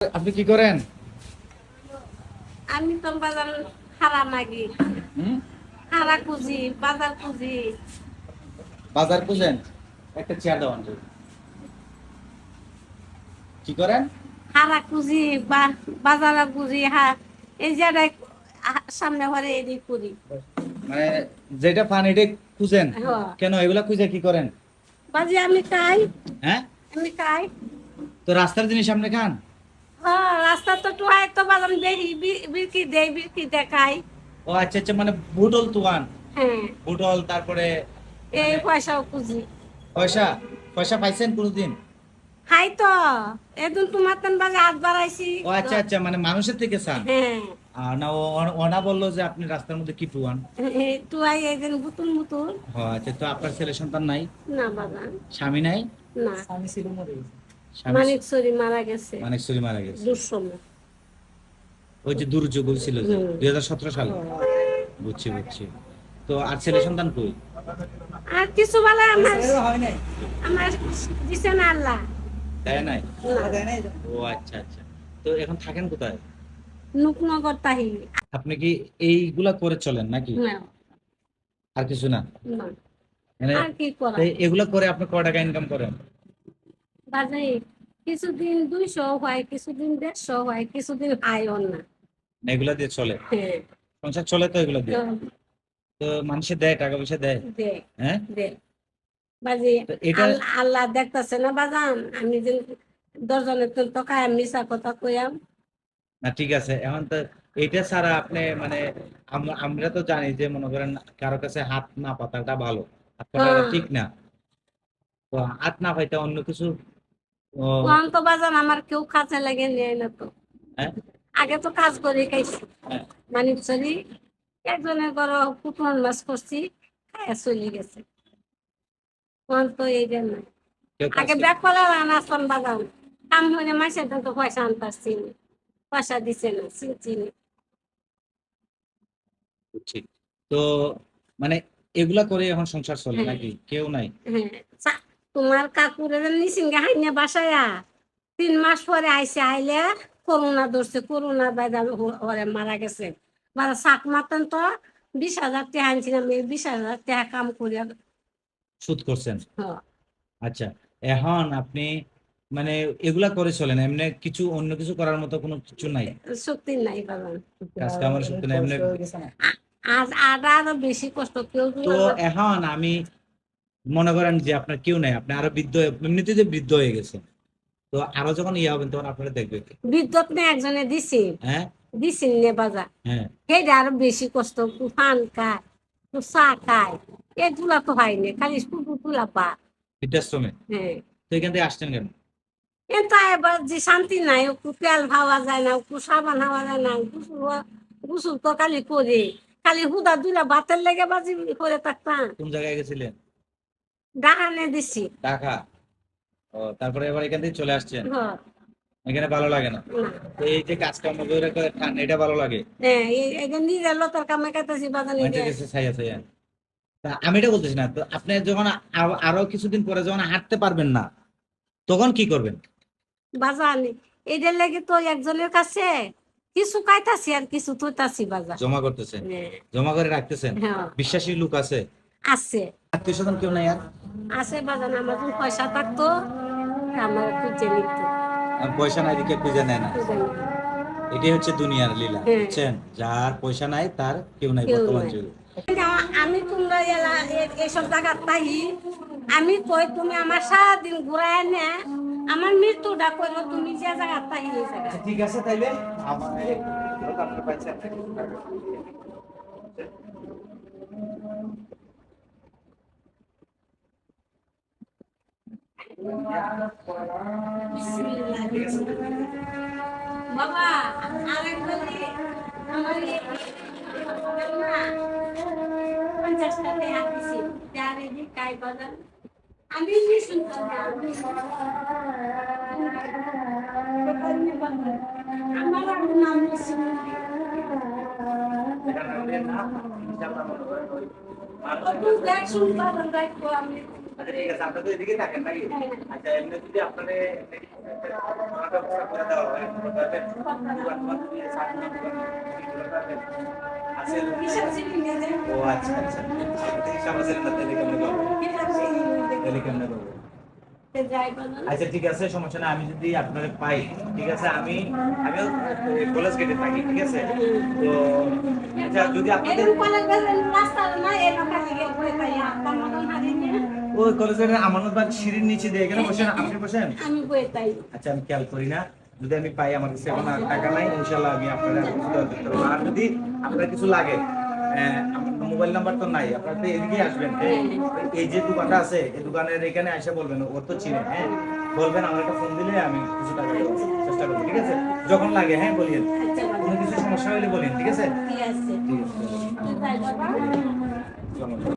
আপনি কি করেন? আমি তো বাজার হারা মাগি, হুম? হারা খুঁজি, বাজার খুঁজি। বাজার খুঁজেন? একটা চেয়ার দাও আন্টি। কি করেন? হারা খুঁজি বা বাজার খুঁজি। এই যে সামনে ঘরে এদিক করি। মানে যেটা পান এটা খুঁজেন? হ্যাঁ, কেন এগুলা খুঁজে কি করেন? বাজি আমি খাই, হ্যাঁ, আমি খাই। তো রাস্তার জিনিস আপনি খান? হ্যাঁ, রাস্তা তো টুয়াই তো বাজার দেখি, বিরকি দেই, বিরকি দেখাই। ও আচ্ছা আচ্ছা, মানে বুটল তুয়ান, হ্যাঁ, বুটল তারপরে এই মানে পয়সাও খুঁজি। পয়সা পয়সা পাইছেন কোনোদিন? খাই তো, এদিন তোমার তেন বাজে হাত বাড়াইছি। ও আচ্ছা আচ্ছা, মানে মানুষের থেকে চান? হ্যাঁ, আর না ওনা বললো যে আপনি রাস্তার মধ্যে কি টুয়ান। টুয়াই এদিন বুতুল মুতুল। ও আচ্ছা, তো আপনার ছেলে সন্তান নাই? না বাজান, স্বামী নাই? না। স্বামী মানিকচুরি মারা গেছে মানিকচুরি মারা গেছে। দুঃসময়। ওই যে দুর্যোগ হয়েছিল যে হুম। 2017 সালে। বুঝছি বুঝছি। তো আর ছেলে সন্তান কই? আর কিছু বলে আমার আমার দিছে না আল্লাহ। দেয় নাই? না, ও আচ্ছা আচ্ছা। তো এখন থাকেন কোথায়? নুকনগর তাহি। আপনি কি এইগুলা করে চলেন নাকি? না, আর কিছু না? না, মানে আর কি করা। তো এগুলা করে আপনি কয় টাকা ইনকাম করেন? বাজে কিছুদিন 200 হয়, কিছুদিন 150 হয়, কিছুদিন হাইও না। এগুলা দিয়ে চলে? হ্যাঁ, সংসার চলে তো এগুলা দিয়ে? তো তো মানুষে দেয়, টাকা পয়সা দেয়? দে হ্যাঁ। দে বাজে। তো এটা আল্লাহ দেখতাছে না বাজান, আমি যে দশজনের তো কায় মিশা কথা কইয়াম। না ঠিক আছে, এখন তো এটা ছাড়া আপনি মানে আমরা তো জানি যে মনে করেন কারো কাছে হাত না পাতাটা ভালো, হাত পাতাটা হ্যাঁ, ঠিক না। তো হাত না পাইতে অন্য কিছু ও, কোন তো বাজান আমার কেউ কাছে লাগে নেয় না তো। হ্যাঁ আগে তো কাজ করে খাইছি, হ্যাঁ, মানে চলি একজনের ঘর পুটন মাছ করছি, খাইয়া চলে গেছে। কোন তো এই যে নাই। কেউ কাজ আগে করে- ব্যাগ কলা নাস্তান বাদাম কাম হলে মাসে তো পয়সা আনতাছি না, পয়সা দিছে না, চিনি। বুঝছি। তো মানে এগুলা করে এখন সংসার চলে হ্যাঁ, নাকি? কেউ নাই? হ্যাঁ। তোমার কাকুরের নিসিঙ্গে হাইনে বাসায়া 3 মাস পরে আইসে, আইলে করোনা ধরছে, করোনা বাইদা ওরে মারা গেছে। বারা শাক মাতেন তো 20,000 টাকা আনছিলাম, এই 20,000 টাকা কাম করিয়া। সুদ করছেন? হ্যাঁ, আচ্ছা, এখন আপনি মানে এগুলা করে চলেন, এমনি কিছু অন্য কিছু করার মতো কোনো কিছু নাই? শক্তি নাই বাবা। কাজ কামের শক্তি নাই এমনি? আজ আরো বেশি কষ্ট কেউ যদি তো এখন আমি মনে করেন যে আপনার কেউ নাই, আপনি আরো বৃদ্ধ এমনিতে যে বৃদ্ধ হয়ে গেছেন, তো আরো যখন ইয়ে হবেন তখন আপনারা দেখবে কে? বিদ্যুৎ নিয়ে একজনে দিছি, হ্যাঁ দিছি নে বাজা। হ্যাঁ। সেইটা আরো বেশি কষ্ট, পান খায়, চা খায়, এগুলা তো হয়নি, খালি শুধু তুলা পা। বৃদ্ধাশ্রমে? হ্যাঁ, তো এখান থেকে আসছেন কেন? কিন্তু এবার যে শান্তি নাই, একটু তেল খাওয়া যায় না, একটু সাবান খাওয়া যায় না, গোসল তো খালি করে, খালি হুদা দুলা ভাতের লেগে বাজি করে থাকতাম। কোন জায়গায় গেছিলেন? ডাকানে দিছি। ঢাকা? ও, তারপরে এবার এখান থেকে চলে আসছেন? হ্যাঁ, এখানে ভালো লাগে না? না। তো এই যে কাজ কর্ম করে করে খান, এটা ভালো লাগে? হ্যাঁ, এই যে নিজের লতার কামে কাটাছি বাজার নিজে। মানুষের কাছে ছাইয়া ছাইয়া। তা আমি এটা বলতেছি না, তো আপনি যখন আরো কিছুদিন পরে যখন হাঁটতে পারবেন না, তখন কি করবেন? বাজার এদের লেগে তো একজনের কাছে কিছু খাইতাছি আর কিছু থইতাছি বাজার। জমা করতেছেন? হ্যাঁ, জমা করে রাখতেছেন? হ্যাঁ, বিশ্বাসী লোক আছে? আছে, আত্মীয় স্বজন কেউ নাই আর? আছে বাজার। আমার যখন পয়সা থাকতো আমার খুঁজে নিত, পয়সা নাই দিকে খুঁজে নেয় না? খুঁজে নিত। এটাই হচ্ছে দুনিয়ার লীলা, হ্যাঁ, বুঝছেন? যার পয়সা নাই তার কেউ নাই কেউ বর্তমান নাই। যুগে। কিন্তু আমি তোমরা এইসব জায়গা তাই আমি কই তুমি আমার সারাদিন ঘুরায় নে, আমার মৃত্যুটা করলো তুমি যে জায়গা তাই এই জায়গা। ঠিক আছে তাইলে আমার আপনার পাইছেন। বাবা আরেকবার আমার 50 টাকা দিছি, যারে দি কাই বাজার আমি কি শুনতে আমার নাম শুনতে তুই দেখ শুনতে আমি আচ্ছা ঠিক আছে, আপনারা তো এদিকে থাকেন নাকি? আচ্ছা এমনি যদি আপনারে আমার ব্যবস্থা করে দেওয়া হয়, তাহলে দোকান যদি সামনে আছে। হিসাব ছিলি না যে? ও আচ্ছা আচ্ছা, হিসাব আছে না, তাহলে কেমনে পাবো? হিসাব ছিলি না যে? তাহলে কেমনে পাবো? তে যাই বলো না? আচ্ছা ঠিক আছে, সমস্যা না, আমি যদি আপনারে পাই, ঠিক আছে, আমিও কলেজ গেটে থাকি, ঠিক আছে, তো আচ্ছা যদি আপনাদের এরকম কলেজ গেলে রাস্তা না এই লোকা দিকে বই তাই আপনার মতন হারিয়ে নিয়ে ওই কলেজের আমানতবাগ সিঁড়ির নিচে দিয়ে এখানে বসেন, আপনি বসেন। আমি বই তাই। আচ্ছা আমি খেয়াল করি না, যদি আমি পাই, আমার কাছে এখন আর টাকা নাই, ইনশাল্লাহ আমি আপনারা কিছু দেওয়ার চেষ্টা করবো। আর যদি আপনার কিছু লাগে, আমার মোবাইল নাম্বার তো নাই, আপনারা তো এদিকে আসবেন, এই যে দোকানটা আছে এই দোকানের এখানে এসে বলবেন, ওর তো চিনে, হ্যাঁ বলবেন, আমার একটা ফোন দিলে আমি কিছু টাকা দেওয়ার চেষ্টা করবো, ঠিক আছে, যখন লাগে, হ্যাঁ বলিয়েন, আচ্ছা বাবা, কোনো কিছু সমস্যা হলে বলেন, ঠিক আছে। ঠিক আছে। ঠিক আছে, তো যাই বাবা। আসসালামু আলাইকুম।